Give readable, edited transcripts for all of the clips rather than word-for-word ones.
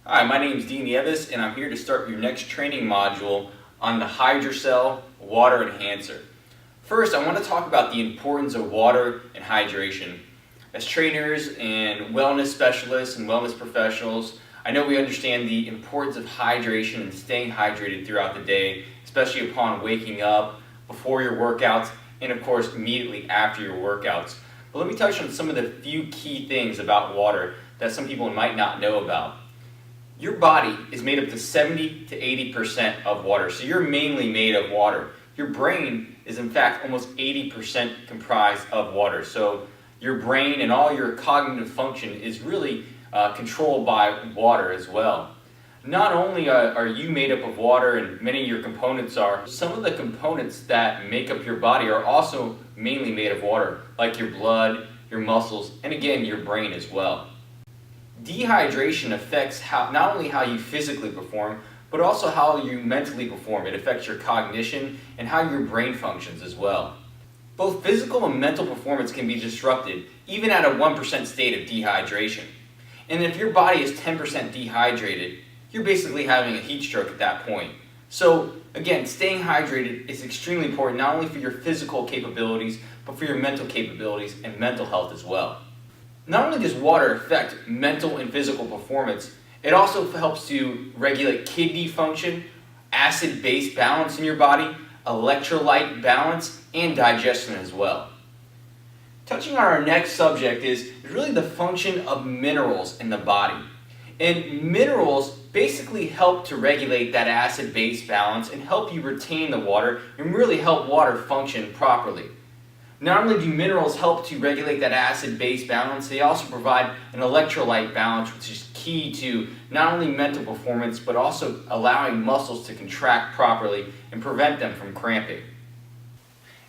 Hi, my name is Nieves and I'm here to start your next training module on the Hydrocell Water Enhancer. First, I want to talk about the importance of water and hydration. As trainers and wellness specialists and wellness professionals, I know we understand the importance of hydration and staying hydrated throughout the day, especially upon waking up, before your workouts, and of course immediately after your workouts. But let me touch on some of the few key things about water that some people might not know about. Your body is made up to 70 to 80% of water, so you're mainly made of water. Your brain is in fact almost 80% comprised of water, so your brain and all your cognitive function is really controlled by water as well. Not only are you made up of water, and many of your components are, some of the components that make up your body are also mainly made of water, like your blood, your muscles, and again, your brain as well. Dehydration affects not only how you physically perform, but also how you mentally perform. It affects your cognition and how your brain functions as well. Both physical and mental performance can be disrupted, even at a 1% state of dehydration. And if your body is 10% dehydrated, you're basically having a heat stroke at that point. So again, staying hydrated is extremely important, not only for your physical capabilities, but for your mental capabilities and mental health as well. Not only does water affect mental and physical performance, it also helps to regulate kidney function, acid-base balance in your body, electrolyte balance, and digestion as well. Touching on our next subject is really the function of minerals in the body. And minerals basically help to regulate that acid-base balance and help you retain the water and really help water function properly. Not only do minerals help to regulate that acid-base balance, they also provide an electrolyte balance, which is key to not only mental performance, but also allowing muscles to contract properly and prevent them from cramping.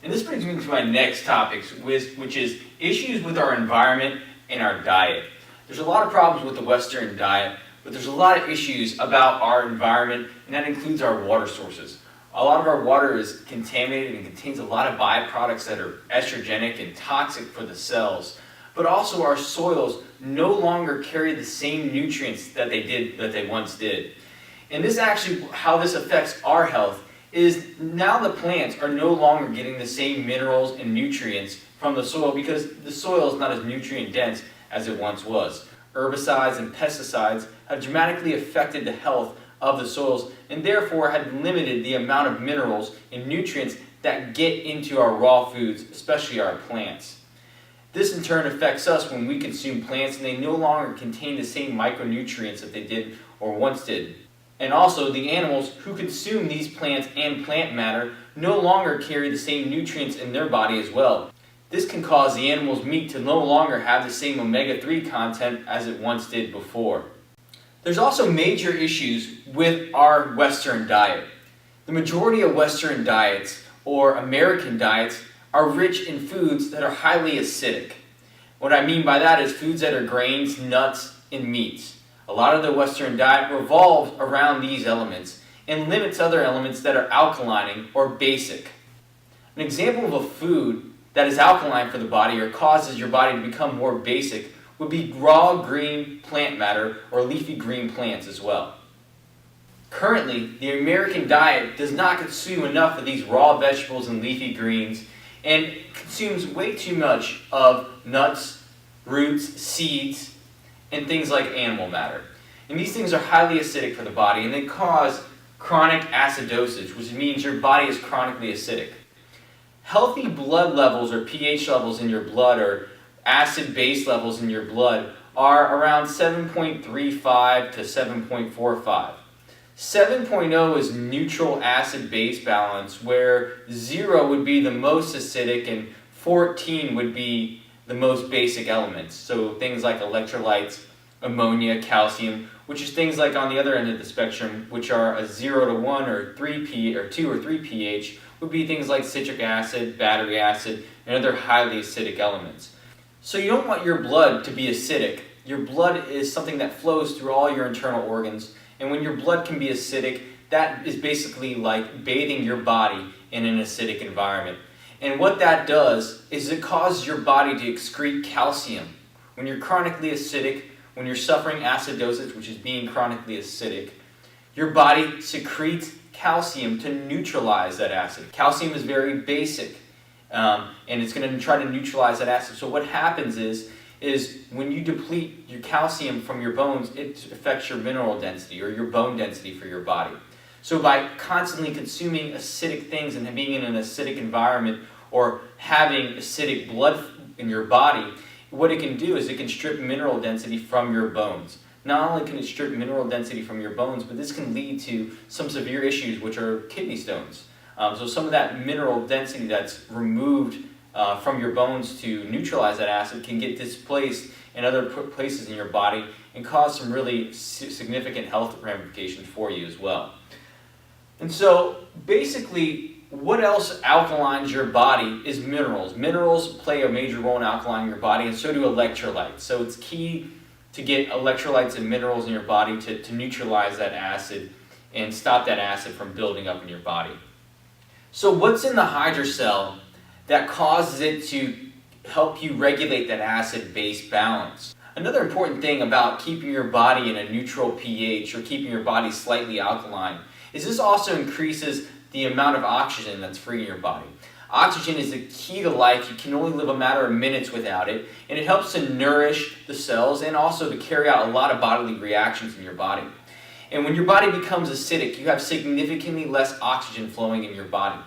And this brings me to my next topic, which is issues with our environment and our diet. There's a lot of problems with the Western diet, but there's a lot of issues about our environment, and that includes our water sources. A lot of our water is contaminated and contains a lot of byproducts that are estrogenic and toxic for the cells. But also our soils no longer carry the same nutrients that they once did. And this actually, how this affects our health is now the plants are no longer getting the same minerals and nutrients from the soil because the soil is not as nutrient dense as it once was. Herbicides and pesticides have dramatically affected the health of the soils and therefore had limited the amount of minerals and nutrients that get into our raw foods, especially our plants. This in turn affects us when we consume plants and they no longer contain the same micronutrients that they did or once did. And also the animals who consume these plants and plant matter no longer carry the same nutrients in their body as well. This can cause the animal's meat to no longer have the same omega-3 content as it once did before. There's also major issues with our Western diet. The majority of Western diets, or American diets, are rich in foods that are highly acidic. What I mean by that is foods that are grains, nuts, and meats. A lot of the Western diet revolves around these elements and limits other elements that are alkalining or basic. An example of a food that is alkaline for the body or causes your body to become more basic would be raw green plant matter or leafy green plants as well. Currently, the American diet does not consume enough of these raw vegetables and leafy greens and consumes way too much of nuts, roots, seeds, and things like animal matter. And these things are highly acidic for the body and they cause chronic acidosis, which means your body is chronically acidic. Healthy blood levels or pH levels in your blood or acid-base levels in your blood are around 7.35 to 7.45. 7.0 is neutral acid-base balance, where 0 would be the most acidic and 14 would be the most basic elements. So things like electrolytes, ammonia, calcium, which is things like on the other end of the spectrum, which are a 0 to 1 or 2 or 3 pH, would be things like citric acid, battery acid, and other highly acidic elements. So you don't want your blood to be acidic. Your blood is something that flows through all your internal organs, and when your blood can be acidic, that is basically like bathing your body in an acidic environment. And what that does is it causes your body to excrete calcium. When you're chronically acidic, when you're suffering acidosis, which is being chronically acidic, your body secretes calcium to neutralize that acid. Calcium is very basic, and it's going to try to neutralize that acid. So what happens is when you deplete your calcium from your bones, it affects your mineral density or your bone density for your body. So by constantly consuming acidic things and being in an acidic environment or having acidic blood in your body, what it can do is it can strip mineral density from your bones. Not only can it strip mineral density from your bones, but this can lead to some severe issues, which are kidney stones. So some of that mineral density that's removed from your bones to neutralize that acid can get displaced in other places in your body and cause some really significant health ramifications for you as well. And so basically, what else alkalines your body is minerals. Minerals play a major role in alkalining your body, and so do electrolytes. So it's key to get electrolytes and minerals in your body to neutralize that acid and stop that acid from building up in your body. So what's in the hydrocell that causes it to help you regulate that acid-base balance? Another important thing about keeping your body in a neutral pH or keeping your body slightly alkaline is this also increases the amount of oxygen that's free in your body. Oxygen is the key to life. You can only live a matter of minutes without it, and it helps to nourish the cells and also to carry out a lot of bodily reactions in your body. And when your body becomes acidic, you have significantly less oxygen flowing in your body.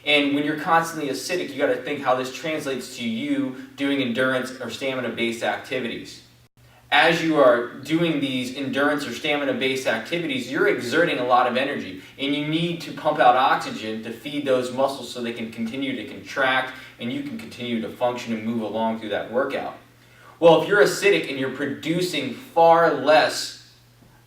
And when you're constantly acidic, you got to think how this translates to you doing endurance or stamina-based activities. As you are doing these endurance or stamina-based activities, you're exerting a lot of energy, and you need to pump out oxygen to feed those muscles so they can continue to contract and you can continue to function and move along through that workout. Well, if you're acidic and you're producing far less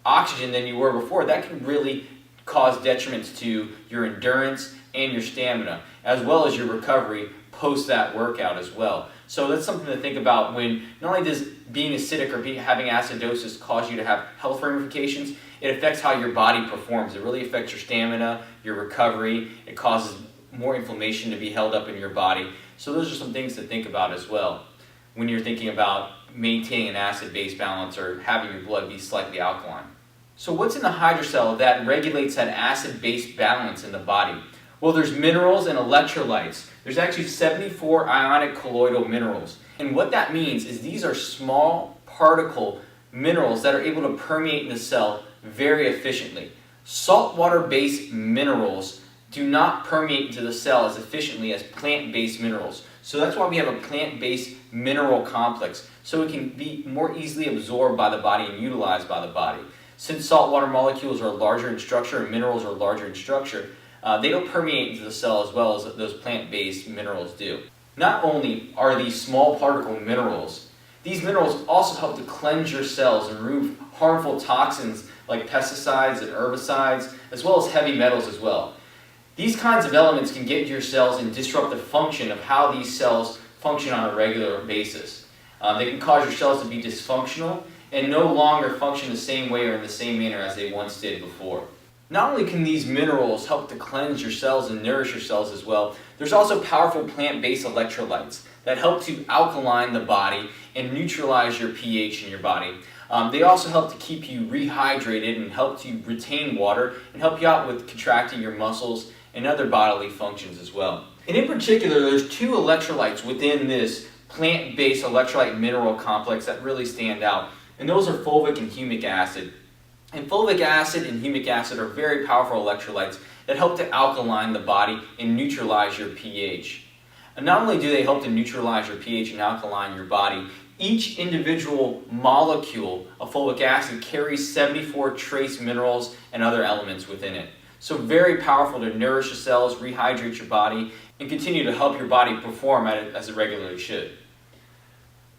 oxygen than you were before, that can really cause detriments to your endurance and your stamina, as well as your recovery post that workout as well. So that's something to think about when not only does being acidic or having acidosis cause you to have health ramifications, it affects how your body performs. It really affects your stamina, your recovery. It causes more inflammation to be held up in your body. So those are some things to think about as well when you're thinking about maintaining an acid-base balance or having your blood be slightly alkaline. So what's in the hydrocell that regulates that acid-base balance in the body? Well, there's minerals and electrolytes. There's actually 74 ionic colloidal minerals. And what that means is these are small particle minerals that are able to permeate in the cell very efficiently. Saltwater-based minerals do not permeate into the cell as efficiently as plant-based minerals. So that's why we have a plant-based mineral complex, so it can be more easily absorbed by the body and utilized by the body. Since saltwater molecules are larger in structure and minerals are larger in structure, they don't permeate into the cell as well as those plant-based minerals do. Not only are these small particle minerals, these minerals also help to cleanse your cells and remove harmful toxins like pesticides and herbicides, as well as heavy metals as well. These kinds of elements can get into your cells and disrupt the function of how these cells function on a regular basis. They can cause your cells to be dysfunctional and no longer function the same way or in the same manner as they once did before. Not only can these minerals help to cleanse your cells and nourish your cells as well, there's also powerful plant-based electrolytes that help to alkaline the body and neutralize your pH in your body. They also help to keep you rehydrated and help to retain water and help you out with contracting your muscles and other bodily functions as well. And in particular, there's two electrolytes within this plant-based electrolyte mineral complex that really stand out, and those are fulvic and humic acid. And fulvic acid and humic acid are very powerful electrolytes that help to alkaline the body and neutralize your pH. And not only do they help to neutralize your pH and alkaline your body, each individual molecule of fulvic acid carries 74 trace minerals and other elements within it. So very powerful to nourish the cells, rehydrate your body, and continue to help your body perform as it regularly should.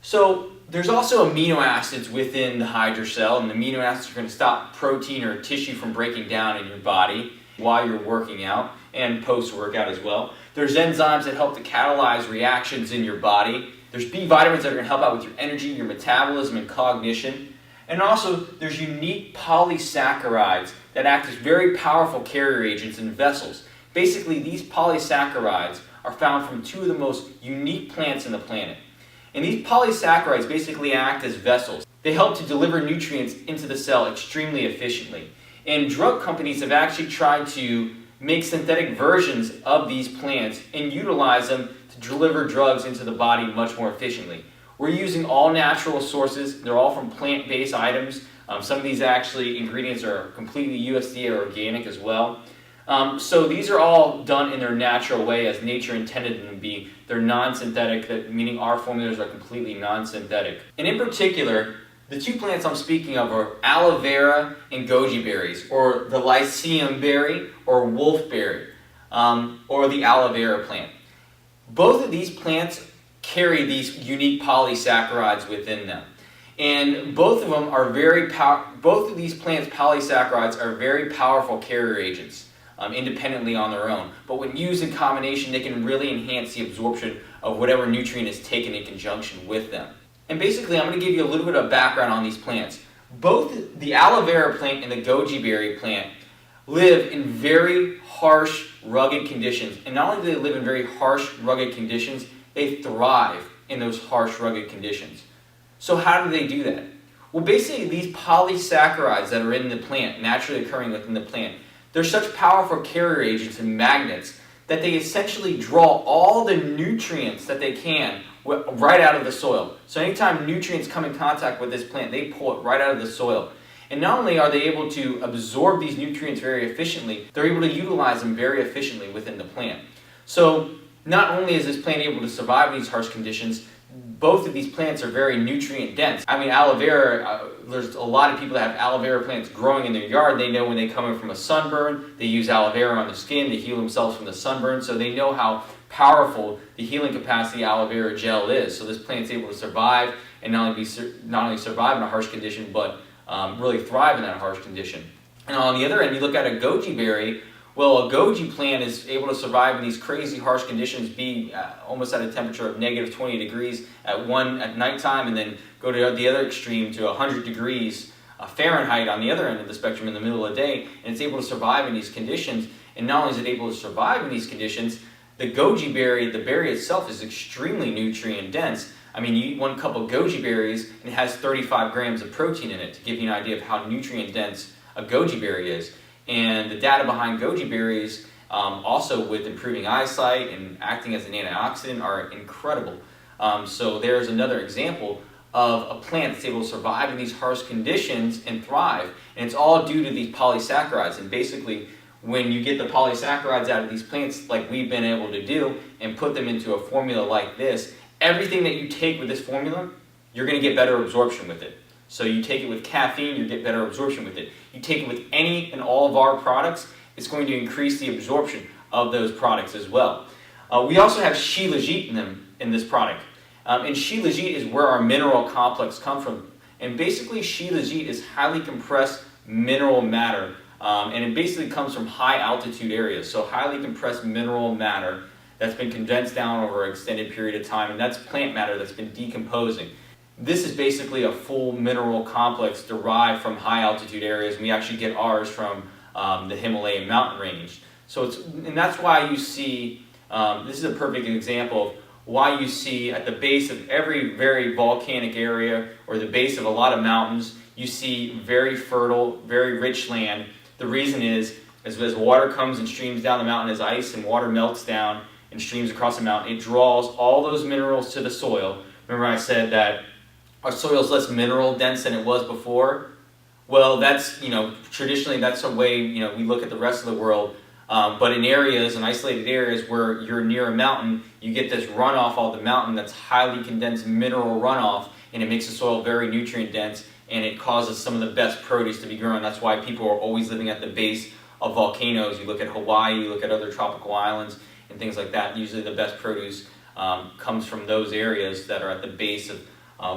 So there's also amino acids within the hydrocell, and amino acids are going to stop protein or tissue from breaking down in your body while you're working out and post-workout as well. There's enzymes that help to catalyze reactions in your body. There's B vitamins that are going to help out with your energy, your metabolism, and cognition. And also, there's unique polysaccharides that act as very powerful carrier agents in vessels. Basically, these polysaccharides are found from two of the most unique plants on the planet. And these polysaccharides basically act as vessels. they help to deliver nutrients into the cell extremely efficiently. And drug companies have actually tried to make synthetic versions of these plants and utilize them to deliver drugs into the body much more efficiently. We're using all natural sources. They're all from plant-based items. Some of these actually ingredients are completely USDA or organic as well. So these are all done in their natural way as nature intended them to be. They're non-synthetic, meaning our formulas are completely non-synthetic. And in particular, the two plants I'm speaking of are aloe vera and goji berries, or the lycium berry or wolfberry, or the aloe vera plant. Both of these plants carry these unique polysaccharides within them. And both of them are both of these plants' polysaccharides are very powerful carrier agents. Independently on their own. But when used in combination, they can really enhance the absorption of whatever nutrient is taken in conjunction with them. And basically, I'm going to give you a little bit of background on these plants. Both the aloe vera plant and the goji berry plant live in very harsh, rugged conditions. And not only do they live in very harsh, rugged conditions, they thrive in those harsh, rugged conditions. So how do they do that? Well, basically, these polysaccharides that are in the plant, naturally occurring within the plant, they're such powerful carrier agents and magnets that they essentially draw all the nutrients that they can right out of the soil. So anytime nutrients come in contact with this plant, they pull it right out of the soil. And not only are they able to absorb these nutrients very efficiently, they're able to utilize them very efficiently within the plant. So not only is this plant able to survive these harsh conditions, both of these plants are very nutrient dense. I mean, aloe vera, there's a lot of people that have aloe vera plants growing in their yard. They know when they come in from a sunburn, they use aloe vera on the skin to heal themselves from the sunburn, so they know how powerful the healing capacity aloe vera gel is. So this plant's able to survive, and not only survive in a harsh condition, but really thrive in that harsh condition. And on the other end, you look at a goji berry. Well, a goji plant is able to survive in these crazy harsh conditions, be almost at a temperature of negative 20 degrees at nighttime, and then go to the other extreme to 100 degrees Fahrenheit on the other end of the spectrum in the middle of the day, and it's able to survive in these conditions. And not only is it able to survive in these conditions, the goji berry, the berry itself, is extremely nutrient dense. I mean, you eat one cup of goji berries and it has 35 grams of protein in it, to give you an idea of how nutrient dense a goji berry is. And the data behind goji berries, also with improving eyesight and acting as an antioxidant, are incredible. So there's another example of a plant that's able to survive in these harsh conditions and thrive. And it's all due to these polysaccharides. And basically, when you get the polysaccharides out of these plants, like we've been able to do, and put them into a formula like this, everything that you take with this formula, you're going to get better absorption with it. So you take it with caffeine, you get better absorption with it. You take it with any and all of our products, it's going to increase the absorption of those products as well. We also have Shilajit in this product. And Shilajit is where our mineral complex comes from. And basically Shilajit is highly compressed mineral matter. And it basically comes from high altitude areas. So highly compressed mineral matter that's been condensed down over an extended period of time. And that's plant matter that's been decomposing. This is basically a full mineral complex derived from high altitude areas, and we actually get ours from the Himalayan mountain range. And that's why you see, this is a perfect example of why you see at the base of every very volcanic area, or the base of a lot of mountains, you see very fertile, very rich land. The reason is as water comes and streams down the mountain as ice and water melts down and streams across the mountain, it draws all those minerals to the soil. Remember I said that our soil is less mineral dense than it was before? Well, that's, traditionally that's the way, we look at the rest of the world. But in isolated areas where you're near a mountain, you get this runoff off the mountain that's highly condensed mineral runoff, and it makes the soil very nutrient dense, and it causes some of the best produce to be grown. That's why people are always living at the base of volcanoes. You look at Hawaii, you look at other tropical islands and things like that. Usually the best produce comes from those areas that are at the base of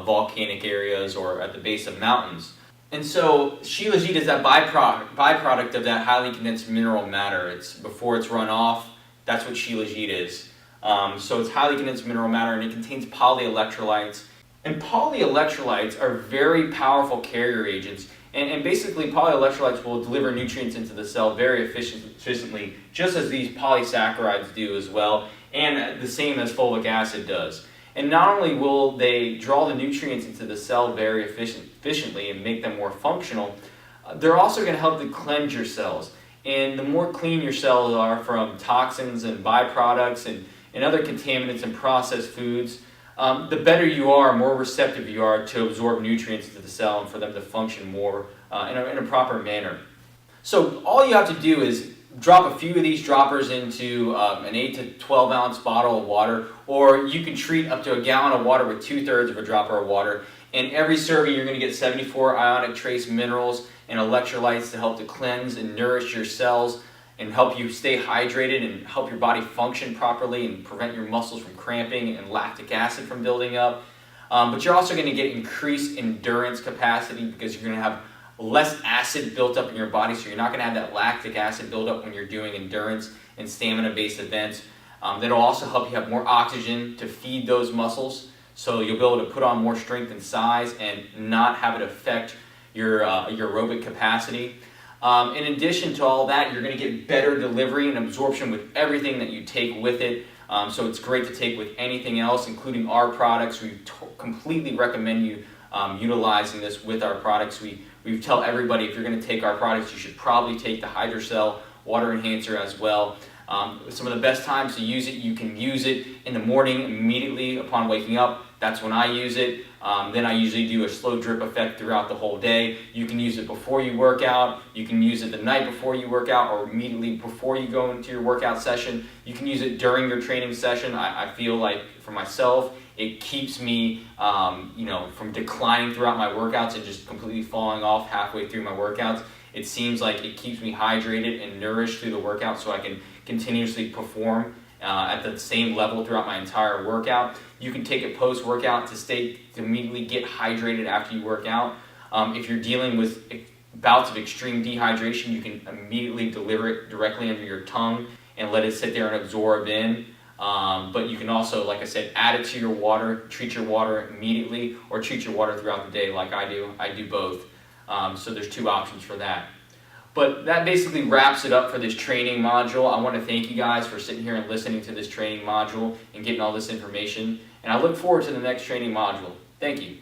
volcanic areas or at the base of mountains. And so Shilajit is that byproduct of that highly condensed mineral matter. Before it's run off, that's what Shilajit is. So it's highly condensed mineral matter, and it contains polyelectrolytes. And polyelectrolytes are very powerful carrier agents. And basically polyelectrolytes will deliver nutrients into the cell very efficiently, just as these polysaccharides do as well, and the same as folic acid does. And not only will they draw the nutrients into the cell very efficiently and make them more functional, they're also going to help to cleanse your cells. And the more clean your cells are from toxins and byproducts and other contaminants and processed foods, the better you are, more receptive you are to absorb nutrients into the cell and for them to function more in a proper manner. So all you have to do is drop a few of these droppers into an 8 to 12 ounce bottle of water, or you can treat up to a gallon of water with 2/3 of a dropper of water. And every serving you're going to get 74 ionic trace minerals and electrolytes to help to cleanse and nourish your cells and help you stay hydrated and help your body function properly and prevent your muscles from cramping and lactic acid from building up. But you're also going to get increased endurance capacity because you're going to have less acid built up in your body, so you're not going to have that lactic acid buildup when you're doing endurance and stamina-based events. That'll also help you have more oxygen to feed those muscles, so you'll be able to put on more strength and size and not have it affect your aerobic capacity. In addition to all that, you're going to get better delivery and absorption with everything that you take with it. So it's great to take with anything else, including our products. We completely recommend you utilizing this with our products. We tell everybody if you're going to take our products, you should probably take the Hydrocell Water Enhancer as well. Some of the best times to use it, you can use it in the morning immediately upon waking up. That's when I use it. Then I usually do a slow drip effect throughout the whole day. You can use it before you work out. You can use it the night before you work out or immediately before you go into your workout session. You can use it during your training session. I feel like for myself, it keeps me from declining throughout my workouts and just completely falling off halfway through my workouts. It seems like it keeps me hydrated and nourished through the workout so I can continuously perform at the same level throughout my entire workout. You can take it post-workout to immediately get hydrated after you work out. If you're dealing with bouts of extreme dehydration, you can immediately deliver it directly under your tongue and let it sit there and absorb in. But you can also, like I said, add it to your water, treat your water immediately, or treat your water throughout the day like I do. I do both. So there's two options for that. But that basically wraps it up for this training module. I want to thank you guys for sitting here and listening to this training module and getting all this information. And I look forward to the next training module. Thank you.